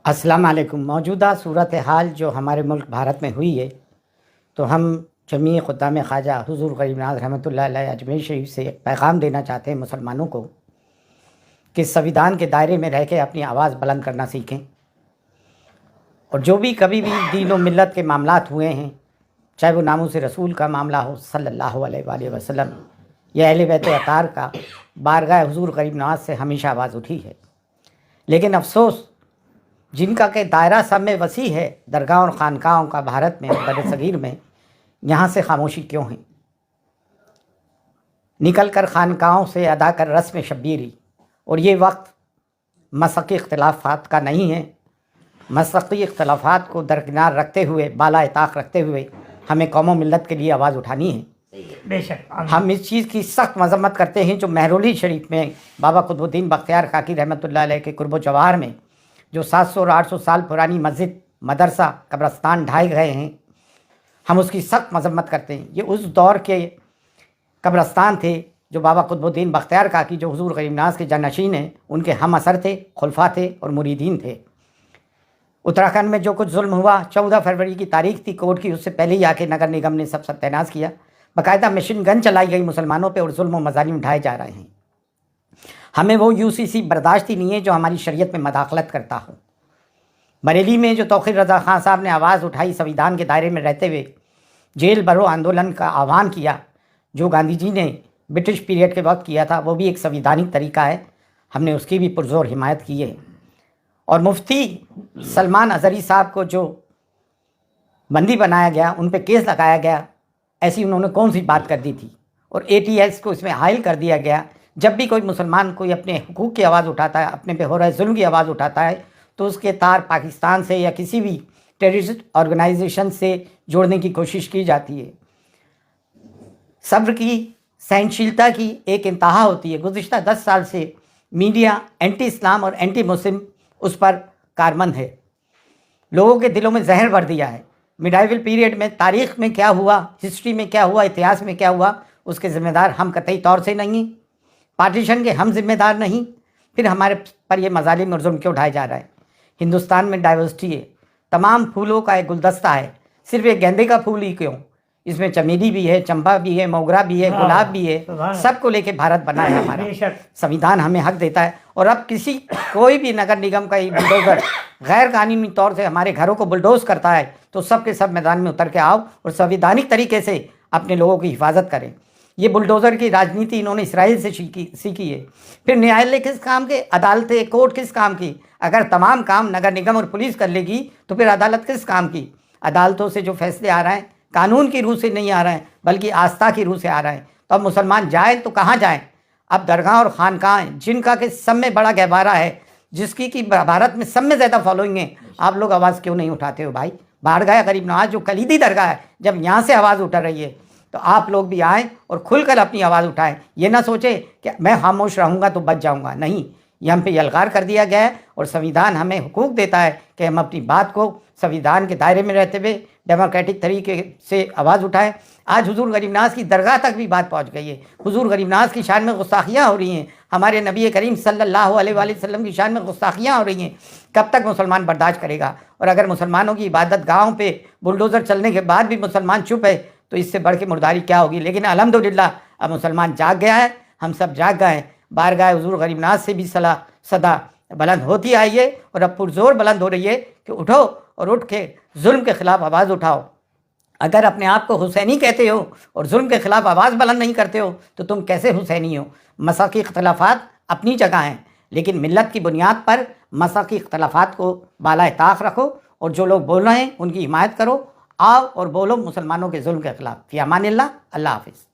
السلام علیکم۔ موجودہ صورتحال جو ہمارے ملک بھارت میں ہوئی ہے، تو ہم جمیع خدام خواجہ حضور غریب نواز رحمۃ اللہ علیہ اجمیر شریف سے ایک پیغام دینا چاہتے ہیں مسلمانوں کو کہ سنویدھان کے دائرے میں رہ کے اپنی آواز بلند کرنا سیکھیں، اور جو بھی کبھی بھی دین و ملت کے معاملات ہوئے ہیں، چاہے وہ ناموس رسول کا معاملہ ہو صلی اللہ علیہ وآلہ وسلم یا اہل بیت اطہار کا، بارگاہ حضور غریب نواز سے ہمیشہ آواز اٹھی ہے۔ لیکن افسوس جن کا کہ دائرہ سب میں وسیع ہے، درگاہ اور خانقاہوں کا بھارت میں اور بر صغیر میں، یہاں سے خاموشی کیوں ہے؟ نکل کر خانقاہوں سے ادا کر رسم شبیری، اور یہ وقت مسلکی اختلافات کا نہیں ہے۔ مسلکی اختلافات کو درکنار رکھتے ہوئے، بالا طاق رکھتے ہوئے ہمیں قوم و ملت کے لیے آواز اٹھانی ہے۔ بے شک ہم اس چیز کی سخت مذمت کرتے ہیں جو مہرولی شریف میں بابا قطب الدین بختیار کاکی رحمۃ اللہ علیہ کے قرب و جوار میں جو 700 اور 800 سال پرانی مسجد، مدرسہ، قبرستان ڈھائے گئے ہیں، ہم اس کی سخت مذمت کرتے ہیں۔ یہ اس دور کے قبرستان تھے جو بابا قطب الدین بختیار کاکی جو حضور غریب نواز کے جانشین ہیں، ان کے ہم اثر تھے، خلفاء تھے اور مریدین تھے۔ اتراکھنڈ میں جو کچھ ظلم ہوا، 14 فروری کی تاریخ تھی کورٹ کی، اس سے پہلے ہی آ کے نگر نگم نے سب ستیہ ناش کیا۔ باقاعدہ مشین گن چلائی گئی مسلمانوں پہ اور ظلم و مظالم اٹھائے جا رہے ہیں۔ ہمیں وہ UCC برداشت ہی نہیں ہے جو ہماری شریعت میں مداخلت کرتا ہو۔ بریلی میں جو توقیر رضا خان صاحب نے آواز اٹھائی، سنویدھان کے دائرے میں رہتے ہوئے جیل بھرو آندولن کا آہوان کیا، جو گاندھی جی نے برٹش پیریڈ کے وقت کیا تھا، وہ بھی ایک سنویدھانک طریقہ ہے، ہم نے اس کی بھی پرزور حمایت کی ہے۔ اور مفتی سلمان اظہری صاحب کو جو بندی بنایا گیا، ان پہ کیس لگایا گیا، ایسی انہوں نے کون سی بات کر دی تھی؟ اور ATS کو اس میں حائل کر دیا گیا۔ جب بھی کوئی مسلمان کوئی اپنے حقوق کی آواز اٹھاتا ہے، اپنے پہ ہو رہے ظلم کی آواز اٹھاتا ہے، تو اس کے تار پاکستان سے یا کسی بھی ٹیررسٹ آرگنائزیشن سے جوڑنے کی کوشش کی جاتی ہے۔ صبر کی، سہنشیلتا کی ایک انتہا ہوتی ہے۔ گزشتہ 10 سال سے میڈیا اینٹی اسلام اور اینٹی مسلم اس پر کارمند ہے، لوگوں کے دلوں میں زہر بھر دیا ہے۔ میڈائیول پیریڈ میں تاریخ میں کیا ہوا، ہسٹری میں کیا ہوا، اتہاس میں کیا ہوا، اس کے ذمہ دار ہم قطعی طور سے نہیں، پارٹیشن کے ہم ذمہ دار نہیں، پھر ہمارے پر یہ مظالم اور ظلم کیوں اٹھائے جا رہا ہے؟ ہندوستان میں ڈائیورسٹی ہے، تمام پھولوں کا ایک گلدستہ ہے، صرف ایک گیندے کا پھول ہی کیوں؟ اس میں چمیلی بھی ہے، چمپا بھی ہے، موگرا بھی ہے، گلاب بھی ہے، سب کو لے کے بھارت بنا ہے ہمارا۔ سنویدھان ہمیں حق دیتا ہے، اور اب کوئی بھی نگر نگم کا بلڈوزر غیر قانونی طور سے ہمارے گھروں کو بلڈوز کرتا ہے، تو سب کے سب میدان میں اتر کے آؤ اور سنویدھانک طریقے سے اپنے لوگوں کی حفاظت کریں۔ یہ بلڈوزر کی راجنیتی انہوں نے اسرائیل سے سیکھی ہے۔ پھر نیالیہ کس کام کے؟ عدالتیں، کورٹ کس کام کی؟ اگر تمام کام نگر نگم اور پولیس کر لے گی تو پھر عدالت کس کام کی؟ عدالتوں سے جو فیصلے آ رہے ہیں قانون کی روح سے نہیں آ رہے ہیں، بلکہ آستھا کی روح سے آ رہے ہیں۔ تو اب مسلمان جائیں تو کہاں جائیں؟ اب درگاہ اور خانقاہیں جن کا کہ سب میں بڑا گہوارہ ہے، جس کی کہ بھارت میں سب میں زیادہ فالوئنگ ہے، آپ لوگ آواز کیوں نہیں اٹھاتے ہو بھائی؟ بارگاہ غریب نواز جو کلیدی درگاہ ہے، جب یہاں سے آواز اٹھ رہی ہے تو آپ لوگ بھی آئیں اور کھل کر اپنی آواز اٹھائیں۔ یہ نہ سوچیں کہ میں خاموش رہوں گا تو بچ جاؤں گا، نہیں، یہ ہم پہ یلغار کر دیا گیا ہے، اور سنویدھان ہمیں حقوق دیتا ہے کہ ہم اپنی بات کو سنویدھان کے دائرے میں رہتے ہوئے ڈیموکریٹک طریقے سے آواز اٹھائیں۔ آج حضور غریب نواز کی درگاہ تک بھی بات پہنچ گئی ہے، حضور غریب نواز کی شان میں گستاخیاں ہو رہی ہیں، ہمارے نبی کریم صلی اللہ علیہ وآلہ وسلم کی شان میں گستاخیاں ہو رہی ہیں۔ کب تک مسلمان برداشت کرے گا؟ اور اگر مسلمانوں کی عبادت گاہوں پہ بلڈوزر چلنے کے بعد بھی مسلمان چپ ہے تو اس سے بڑھ کے مرداری کیا ہوگی؟ لیکن الحمدللہ اب مسلمان جاگ گیا ہے، ہم سب جاگ گئے ہیں۔ بارگاہ حضور غریب نواز سے بھی صدا بلند ہوتی آئی ہے، اور اب پرزور بلند ہو رہی ہے کہ اٹھو اور اٹھ کے ظلم کے خلاف آواز اٹھاؤ۔ اگر اپنے آپ کو حسینی کہتے ہو اور ظلم کے خلاف آواز بلند نہیں کرتے ہو تو تم کیسے حسینی ہو؟ مسلکی اختلافات اپنی جگہ ہیں، لیکن ملت کی بنیاد پر مسلکی اختلافات کو بالائے طاق رکھو، اور جو لوگ بول رہے ہیں ان کی حمایت کرو، آؤ اور بولو مسلمانوں کے ظلم کے خلاف۔ فی امان اللہ، اللہ حافظ۔